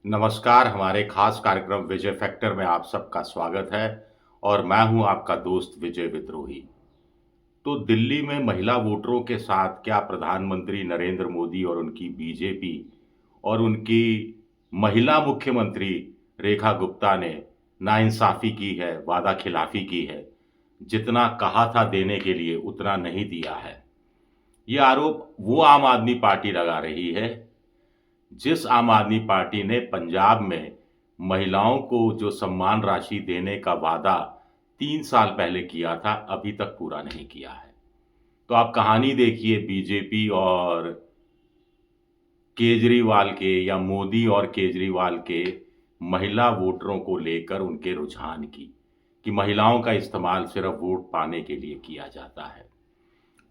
नमस्कार, हमारे खास कार्यक्रम विजय फैक्टर में आप सबका स्वागत है और मैं हूं आपका दोस्त विजय विद्रोही। तो दिल्ली में महिला वोटरों के साथ क्या प्रधानमंत्री नरेंद्र मोदी और उनकी बीजेपी और उनकी महिला मुख्यमंत्री रेखा गुप्ता ने नाइंसाफ़ी की है, वादा खिलाफ़ी की है, जितना कहा था देने के लिए उतना नहीं दिया है। ये आरोप वो आम आदमी पार्टी लगा रही है जिस आम आदमी पार्टी ने पंजाब में महिलाओं को जो सम्मान राशि देने का वादा 3 साल पहले किया था, अभी तक पूरा नहीं किया है। तो आप कहानी देखिए बीजेपी और केजरीवाल के या मोदी और केजरीवाल के महिला वोटरों को लेकर उनके रुझान की, कि महिलाओं का इस्तेमाल सिर्फ वोट पाने के लिए किया जाता है।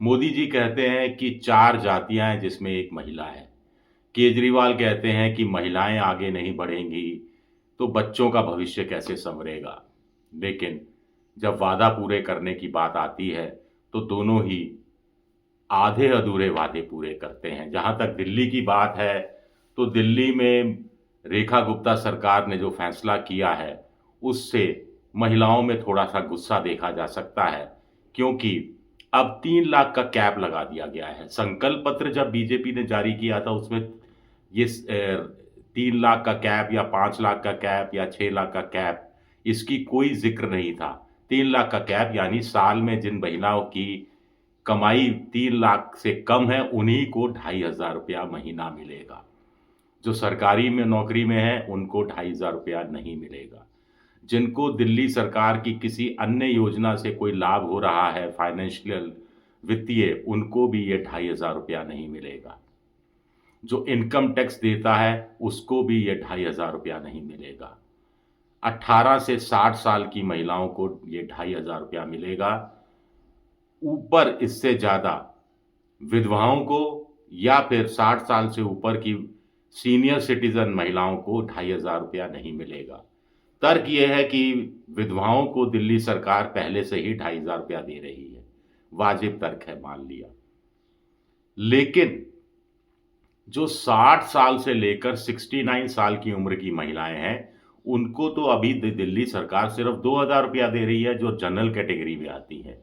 मोदी जी कहते हैं कि 4 जातियाँ हैं जिसमें एक महिला है। केजरीवाल कहते हैं कि महिलाएं आगे नहीं बढ़ेंगी तो बच्चों का भविष्य कैसे संवरेगा। लेकिन जब वादा पूरे करने की बात आती है तो दोनों ही आधे अधूरे वादे पूरे करते हैं। जहां तक दिल्ली की बात है तो दिल्ली में रेखा गुप्ता सरकार ने जो फैसला किया है उससे महिलाओं में थोड़ा सा गुस्सा देखा जा सकता है, क्योंकि अब 3 लाख का कैप लगा दिया गया है। संकल्प पत्र जब बीजेपी ने जारी किया था उसमें ये 3 लाख का कैप या 5 लाख का कैप या 6 लाख का कैप, इसकी कोई जिक्र नहीं था। 3 लाख का कैप यानी साल में जिन महिलाओं की कमाई 3 लाख से कम है उन्हीं को 2,500 रुपया महीना मिलेगा। जो सरकारी में नौकरी में है उनको 2,500 रुपया नहीं मिलेगा। जिनको दिल्ली सरकार की किसी अन्य योजना से कोई लाभ हो रहा है, फाइनेंशियल वित्तीय, उनको भी ये 2,500 रुपया नहीं मिलेगा। जो इनकम टैक्स देता है उसको भी ये 2,500 रुपया नहीं मिलेगा। 18 से 60 साल की महिलाओं को ये 2,500 रुपया मिलेगा। ऊपर इससे ज़्यादा विधवाओं को या फिर 60 साल से ऊपर की सीनियर सिटीजन महिलाओं को 2,500 रुपया नहीं मिलेगा। तर्क ये है कि विधवाओं को दिल्ली सरकार पहले से ही 2,500 रुपया दे रही है। वाजिब तर्क है, मान लिया। लेकिन जो 60 साल से लेकर 69 साल की उम्र की महिलाएं हैं उनको तो अभी दिल्ली सरकार सिर्फ 2,000 रुपया दे रही है, जो जनरल कैटेगरी में आती है।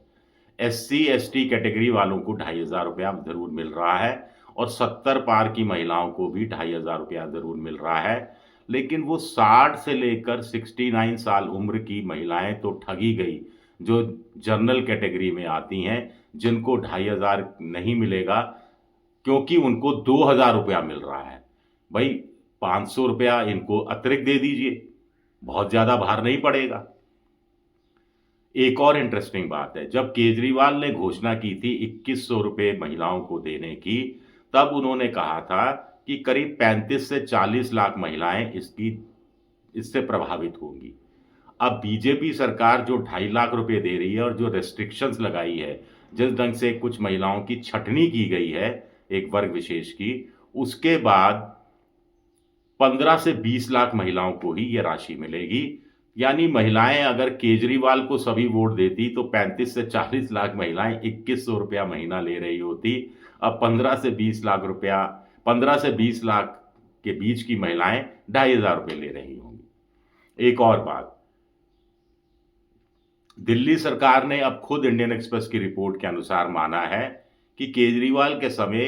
एससी एसटी कैटेगरी वालों को 2,500 रुपया जरूर मिल रहा है और 70 पार की महिलाओं को भी 2,500 रुपया जरूर मिल रहा है। लेकिन वो 60 से लेकर 69 साल उम्र की महिलाएं तो ठगी गई, जो जनरल कैटेगरी में आती हैं, जिनको 2,500 नहीं मिलेगा क्योंकि उनको 2,000 रुपया मिल रहा है। भाई 500 रुपया इनको अतिरिक्त दे दीजिए, बहुत ज़्यादा भार नहीं पड़ेगा। एक और इंटरेस्टिंग बात है, जब केजरीवाल ने घोषणा की थी 2,100 रुपये महिलाओं को देने की, तब उन्होंने कहा था कि करीब 35 से 40 लाख महिलाएं इससे प्रभावित होंगी। अब बीजेपी सरकार जो 2.5 लाख रुपए दे रही है और जो रेस्ट्रिक्शंस लगाई है, जिस ढंग से कुछ महिलाओं की छटनी की गई है एक वर्ग विशेष की, उसके बाद 15 से 20 लाख महिलाओं को ही ये राशि मिलेगी। यानी महिलाएं अगर केजरीवाल को सभी वोट देती तो 35 से 40 लाख महिलाएं 2,100 रुपया महीना ले रही होती। अब 15 से 20 लाख के बीच की महिलाएं 2,500 रुपये ले रही होंगी। एक और बात, दिल्ली सरकार ने अब खुद इंडियन एक्सप्रेस की रिपोर्ट के अनुसार माना है कि केजरीवाल के समय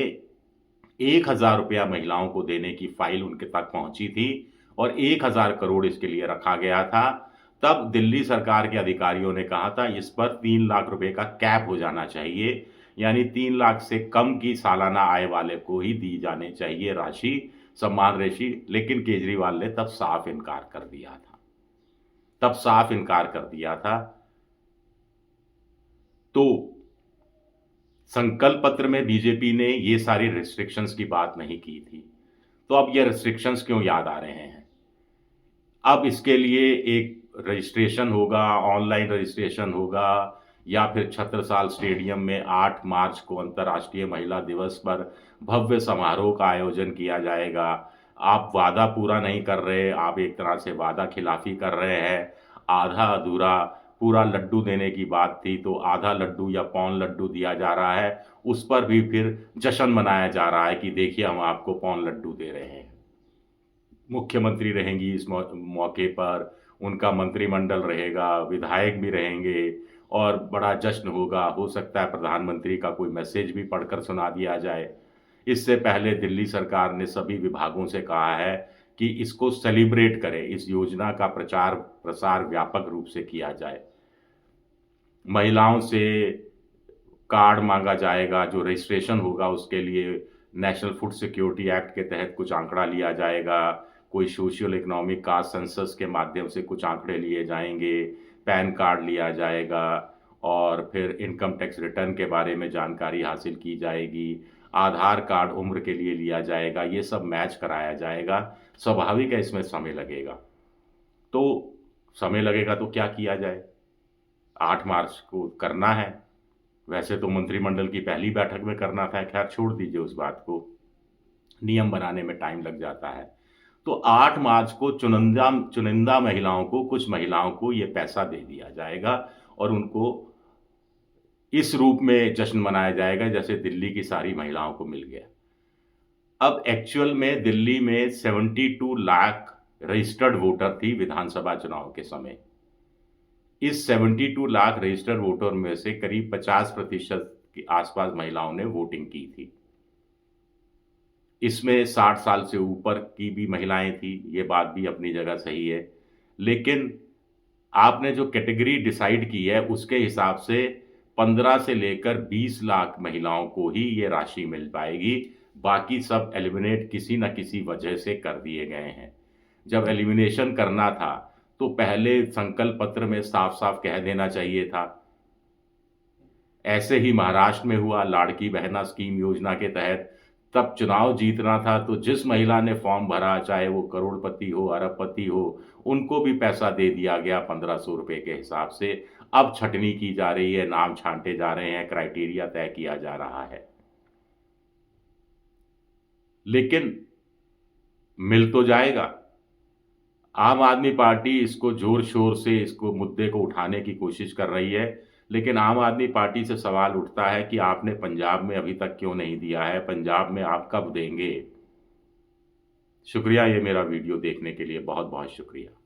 1,000 रुपया महिलाओं को देने की फाइल उनके तक पहुंची थी और 1,000 करोड़ इसके लिए रखा गया था। तब दिल्ली सरकार के अधिकारियों ने कहा था इस पर 3 लाख रुपए का कैप हो जाना चाहिए, यानी 3 लाख से कम की सालाना आय वाले को ही दी जानी चाहिए राशि, सम्मान राशि। लेकिन केजरीवाल ने तब साफ इनकार कर दिया था। तो संकल्प पत्र में बीजेपी ने ये सारी रिस्ट्रिक्शंस की बात नहीं की थी, तो अब ये रिस्ट्रिक्शंस क्यों याद आ रहे हैं? अब इसके लिए एक रजिस्ट्रेशन होगा, ऑनलाइन रजिस्ट्रेशन होगा, या फिर छत्रसाल स्टेडियम में 8 मार्च को अंतर्राष्ट्रीय महिला दिवस पर भव्य समारोह का आयोजन किया जाएगा। आप वादा पूरा नहीं कर रहे, आप एक तरह से वादा खिलाफी कर रहे हैं। आधा अधूरा पूरा लड्डू देने की बात थी तो आधा लड्डू या पौन लड्डू दिया जा रहा है, उस पर भी फिर जश्न मनाया जा रहा है कि देखिए हम आपको पौन लड्डू दे रहे हैं। मुख्यमंत्री रहेंगी इस मौके पर, उनका मंत्रिमंडल रहेगा, विधायक भी रहेंगे और बड़ा जश्न होगा। हो सकता है प्रधानमंत्री का कोई मैसेज भी पढ़कर सुना दिया जाए। इससे पहले दिल्ली सरकार ने सभी विभागों से कहा है कि इसको सेलिब्रेट करें, इस योजना का प्रचार प्रसार व्यापक रूप से किया जाए। महिलाओं से कार्ड मांगा जाएगा, जो रजिस्ट्रेशन होगा उसके लिए नेशनल फूड सिक्योरिटी एक्ट के तहत कुछ आंकड़ा लिया जाएगा, कोई सोशियल इकोनॉमिक कास्ट सेंसस के माध्यम से कुछ आंकड़े लिए जाएंगे, पैन कार्ड लिया जाएगा और फिर इनकम टैक्स रिटर्न के बारे में जानकारी हासिल की जाएगी, आधार कार्ड उम्र के लिए लिया जाएगा, ये सब मैच कराया जाएगा। स्वाभाविक है इसमें समय लगेगा, तो समय लगेगा तो क्या किया जाए? 8 मार्च को करना है, वैसे तो मंत्रिमंडल की पहली बैठक में करना था, खैर छोड़ दीजिए उस बात को, नियम बनाने में टाइम लग जाता है। तो 8 मार्च को चुनिंदा महिलाओं को, कुछ महिलाओं को ये पैसा दे दिया जाएगा और उनको इस रूप में जश्न मनाया जाएगा जैसे दिल्ली की सारी महिलाओं को मिल गया। अब एक्चुअल में दिल्ली में 72 लाख रजिस्टर्ड वोटर थी विधानसभा चुनाव के समय। इस 72 लाख रजिस्टर्ड वोटर में से करीब 50% के आसपास महिलाओं ने वोटिंग की थी। इसमें 60 साल से ऊपर की भी महिलाएं थी, ये बात भी अपनी जगह सही है। लेकिन आपने जो कैटेगरी डिसाइड की है उसके हिसाब से 15 से लेकर 20 लाख महिलाओं को ही ये राशि मिल पाएगी, बाकी सब एलिमिनेट किसी न किसी वजह से कर दिए गए हैं। जब एलिमिनेशन करना था तो पहले संकल्प पत्र में साफ साफ कह देना चाहिए था। ऐसे ही महाराष्ट्र में हुआ लाड़की बहना स्कीम योजना के तहत, तब चुनाव जीतना था तो जिस महिला ने फॉर्म भरा, चाहे वो करोड़पति हो अरबपति हो, उनको भी पैसा दे दिया गया 1500 रुपये के हिसाब से। अब छटनी की जा रही है, नाम छांटे जा रहे हैं, क्राइटेरिया तय किया जा रहा है, लेकिन मिल तो जाएगा। आम आदमी पार्टी इसको जोर शोर से इसको मुद्दे को उठाने की कोशिश कर रही है, लेकिन आम आदमी पार्टी से सवाल उठता है कि आपने पंजाब में अभी तक क्यों नहीं दिया है, पंजाब में आप कब देंगे? शुक्रिया ये मेरा वीडियो देखने के लिए, बहुत बहुत शुक्रिया।